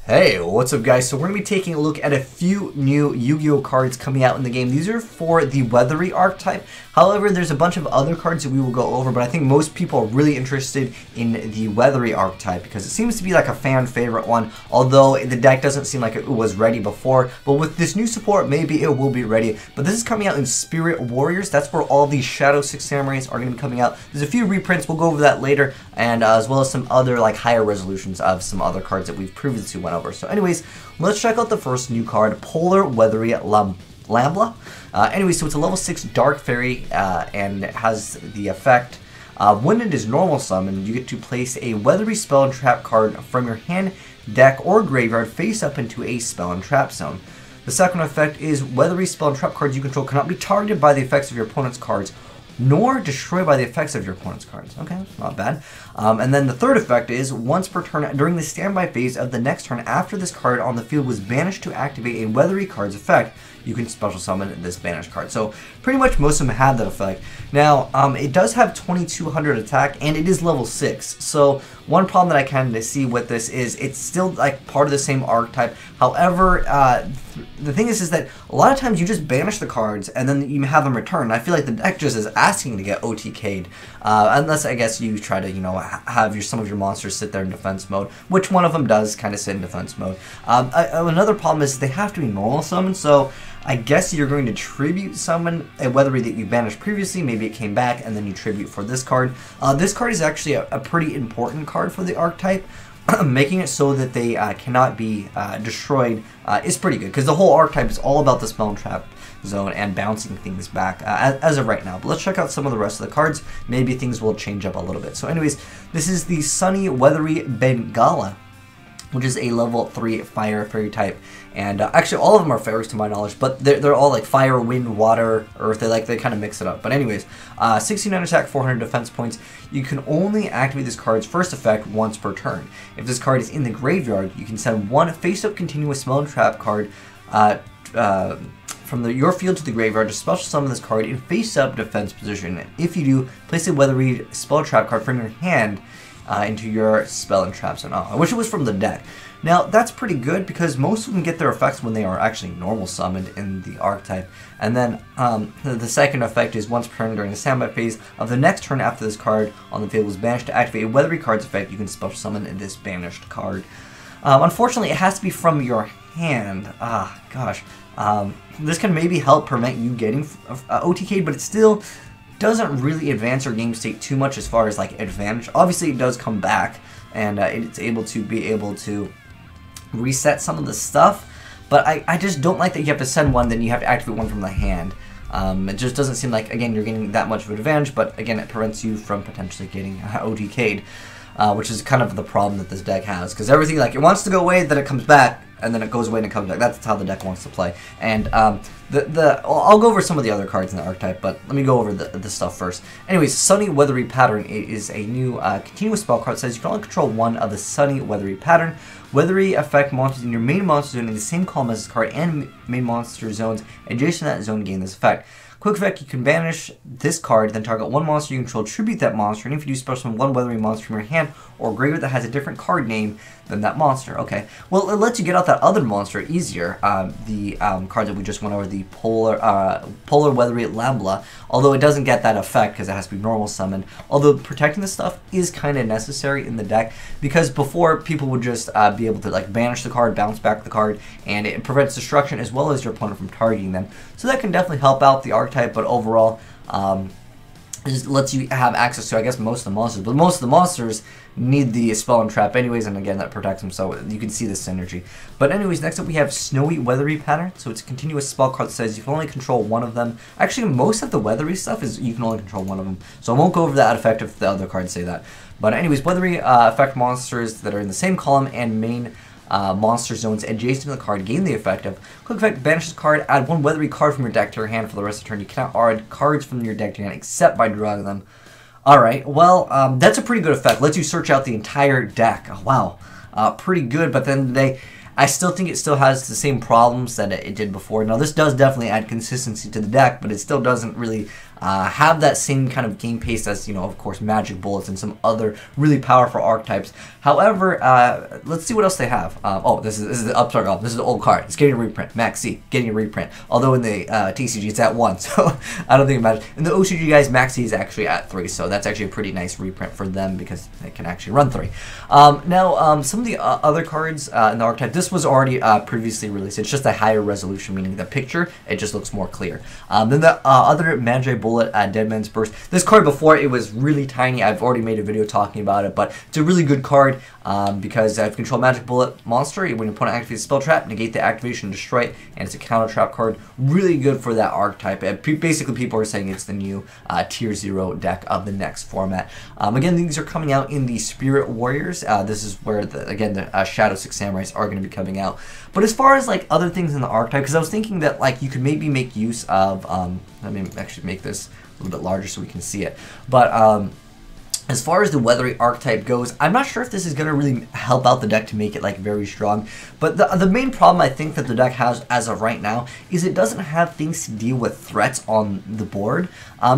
Hey, what's up guys? So we're going to be taking a look at a few new Yu-Gi-Oh cards coming out in the game. These are for the Weathery archetype. However, there's a bunch of other cards that we will go over, but I think most people are really interested in the Weathery archetype because it seems to be like a fan favorite one, although the deck doesn't seem like it was ready before. But with this new support, maybe it will be ready. But this is coming out in Spirit Warriors. That's where all these Shadow 6 Samurais are going to be coming out. There's a few reprints, we'll go over that later, and as well as some other like higher resolutions of some other cards that we've previously went over. So anyways, let's check out the first new card, Polar Weathery Lambla. Anyways, so it's a level 6 Dark Fairy, and it has the effect, when it is normal summoned, you get to place a Weathery spell and trap card from your hand, deck, or graveyard face up into a spell and trap zone. The second effect is Weathery spell and trap cards you control cannot be targeted by the effects of your opponent's cards, nor destroyed by the effects of your opponent's cards. Okay, not bad. And then the third effect is, once per turn during the standby phase of the next turn after this card on the field was banished to activate a Weathery card's effect, you can special summon this banished card. So pretty much most of them have that effect. Now, it does have 2200 attack, and it is level 6. So one problem that I kind of see with this is it's still like part of the same archetype. However, the thing is that a lot of times you just banish the cards and then you have them return. I feel like the deck just is asking to get OTK'd, unless I guess you try to, you know, have some of your monsters sit there in defense mode, which one of them does kind of sit in defense mode. Another problem is they have to be normal summoned, so I guess you're going to tribute summon a Weathery that you banished previously. Maybe it came back and then you tribute for this card. This card is actually a pretty important card for the archetype. Making it so that they cannot be destroyed is pretty good, because the whole archetype is all about the spell and trap zone and bouncing things back as of right now. But let's check out some of the rest of the cards. Maybe things will change up a little bit. So anyways, this is the Sunny Weathery Bengala, which is a level 3 fire fairy type. And actually all of them are fairies to my knowledge, but they're all like fire, wind, water, earth. They kind of mix it up. But anyways, 69 attack, 400 defense points. You can only activate this card's first effect once per turn. If this card is in the graveyard, you can send one face-up continuous spell and trap card from your field to the graveyard to special summon this card in face-up defense position. If you do, place a Weathery spell trap card from your hand into your spell and trap zone. I wish it was from the deck. Now, that's pretty good because most of them get their effects when they are actually normal summoned in the archetype. And then the second effect is once per turn during the standby phase of the next turn after this card on the field was banished to activate a Weathery card's effect, you can special summon this banished card. Unfortunately, it has to be from your hand. Gosh. This can maybe help prevent you getting OTK'd, but it still doesn't really advance your game state too much as far as like advantage. Obviously, it does come back, and it's able to reset some of the stuff, but I just don't like that you have to send one, then you have to activate one from the hand. It just doesn't seem like, again, you're getting that much of an advantage, but again, it prevents you from potentially getting OTK'd, which is kind of the problem that this deck has, because everything, like, it wants to go away, then it comes back, and then it goes away and it comes back. That's how the deck wants to play. And I'll go over some of the other cards in the archetype, but let me go over the stuff first. Anyways, Sunny Weathery Pattern is a new continuous spell card that says you can only control one of the Sunny Weathery Pattern. Weathery affect monsters in your main monster zone in the same column as this card, and main monster zones adjacent to that zone gain this effect. Quick effect, you can banish this card, then target one monster you control, tribute that monster, and if you do, special summon one Weathery monster from your hand or graveyard that has a different card name than that monster. Okay, well, it lets you get out that other monster easier. The card that we just went over, the Polar Weathery Lambla, although it doesn't get that effect because it has to be normal summoned. Although protecting this stuff is kind of necessary in the deck, because before people would just be able to like banish the card, bounce back the card, and it prevents destruction as well as your opponent from targeting them. So that can definitely help out the archetype, but overall, it just lets you have access to, I guess, most of the monsters. But most of the monsters need the spell and trap anyways, and again, that protects them, so you can see the synergy. But anyways, next up we have Snowy Weathery Pattern. So it's a continuous spell card that says you can only control one of them. Actually, most of the Weathery stuff is you can only control one of them. So I won't go over that effect if the other cards say that. But anyways, Weathery affect monsters that are in the same column and main monster zones adjacent to the card gain the effect of quick effect, banish this card, add one Weathery card from your deck to your hand for the rest of the turn. You cannot add cards from your deck to your hand except by drawing them. Alright, well, that's a pretty good effect. Lets you search out the entire deck. Oh, wow. Pretty good, but then I still think it still has the same problems that it did before. Now, this does definitely add consistency to the deck, but it still doesn't really have that same kind of game pace as, of course, Magic Bullets and some other really powerful archetypes. However, let's see what else they have. Oh, this is the upstart off. This is the old card. It's getting a reprint. Max C getting a reprint. Although in the TCG it's at 1, so I don't think it matters. In the OCG, guys, Max C is actually at 3, so that's actually a pretty nice reprint for them because they can actually run 3. Now, some of the other cards in the archetype, this was already previously released. It's just a higher resolution, meaning the picture, it just looks more clear. Then the other Magic Bullet, Dead Man's Burst. This card before, it was really tiny. I've already made a video talking about it, but it's a really good card because if you control Magic Bullet monster, when your opponent activates a spell trap, negate the activation, destroy it, and it's a counter trap card. Really good for that archetype. Basically, people are saying it's the new Tier 0 deck of the next format. Again, these are coming out in the Spirit Warriors. This is where, the Shadow 6 Samurais are going to be coming out. But as far as like other things in the archetype, because I was thinking that like you could maybe make use of, let me actually make this a little bit larger so we can see it. But as far as the Weathery archetype goes, I'm not sure if this is going to really help out the deck to make it like very strong. But the main problem I think that the deck has as of right now is it doesn't have things to deal with threats on the board.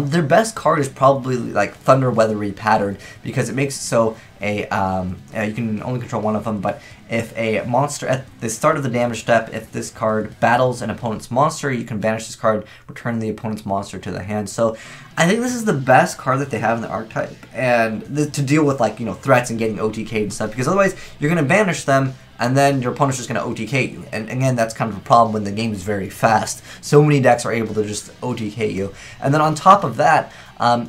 Their best card is probably like Thunder Weathery Pattern because it makes it so you can only control one of them, but if a monster at the start of the damage step, if this card battles an opponent's monster, you can banish this card, return the opponent's monster to the hand. So I think this is the best card that they have in the archetype, and to deal with like threats and getting OTK'd and stuff, because otherwise you're gonna banish them and then your opponent's just going to OTK you. And again, that's kind of a problem when the game is very fast. So many decks are able to just OTK you. And then on top of that,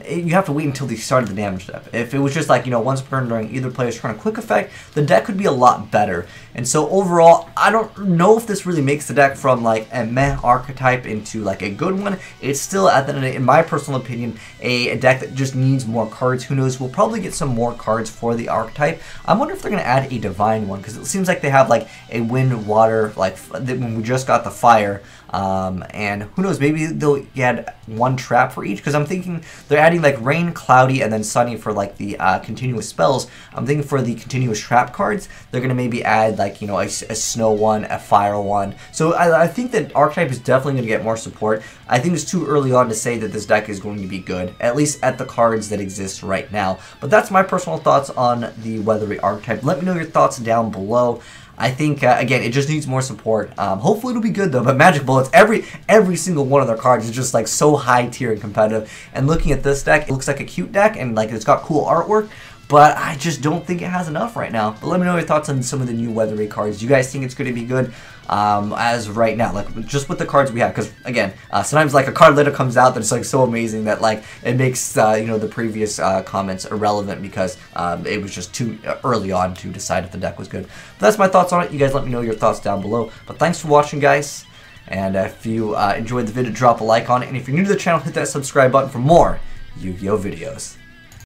you have to wait until the start of the damage step. If it was just like, once per turn during either player's turn, a quick effect, the deck could be a lot better. And so overall, I don't know if this really makes the deck from like a meh archetype into like a good one. It's still, at the end of the day, in my personal opinion, a deck that just needs more cards. Who knows? We'll probably get some more cards for the archetype. I wonder if they're going to add a divine one, because it seems like they have like a wind, water, like when we just got the fire. And who knows, maybe they'll add one trap for each, because I'm thinking they're adding like rain, cloudy, and then sunny for like the continuous spells. I'm thinking for the continuous trap cards, they're going to maybe add like, a snow one, a fire one. So I think that archetype is definitely going to get more support. I think it's too early on to say that this deck is going to be good, at least at the cards that exist right now. But that's my personal thoughts on the Weathery archetype. Let me know your thoughts down below. I think, again, it just needs more support. Hopefully it'll be good, though. But Magic Bullets, every single one of their cards is just, like, so high tier and competitive. And looking at this deck, it looks like a cute deck, and, like, it's got cool artwork. But I just don't think it has enough right now. But let me know your thoughts on some of the new Weathery cards. Do you guys think it's going to be good as of right now? Like, just with the cards we have. Because, again, sometimes, like, a card later comes out that's, like, so amazing that, like, it makes, the previous comments irrelevant because it was just too early on to decide if the deck was good. But that's my thoughts on it. You guys let me know your thoughts down below. But thanks for watching, guys. And if you enjoyed the video, drop a like on it. And if you're new to the channel, hit that subscribe button for more Yu-Gi-Oh videos.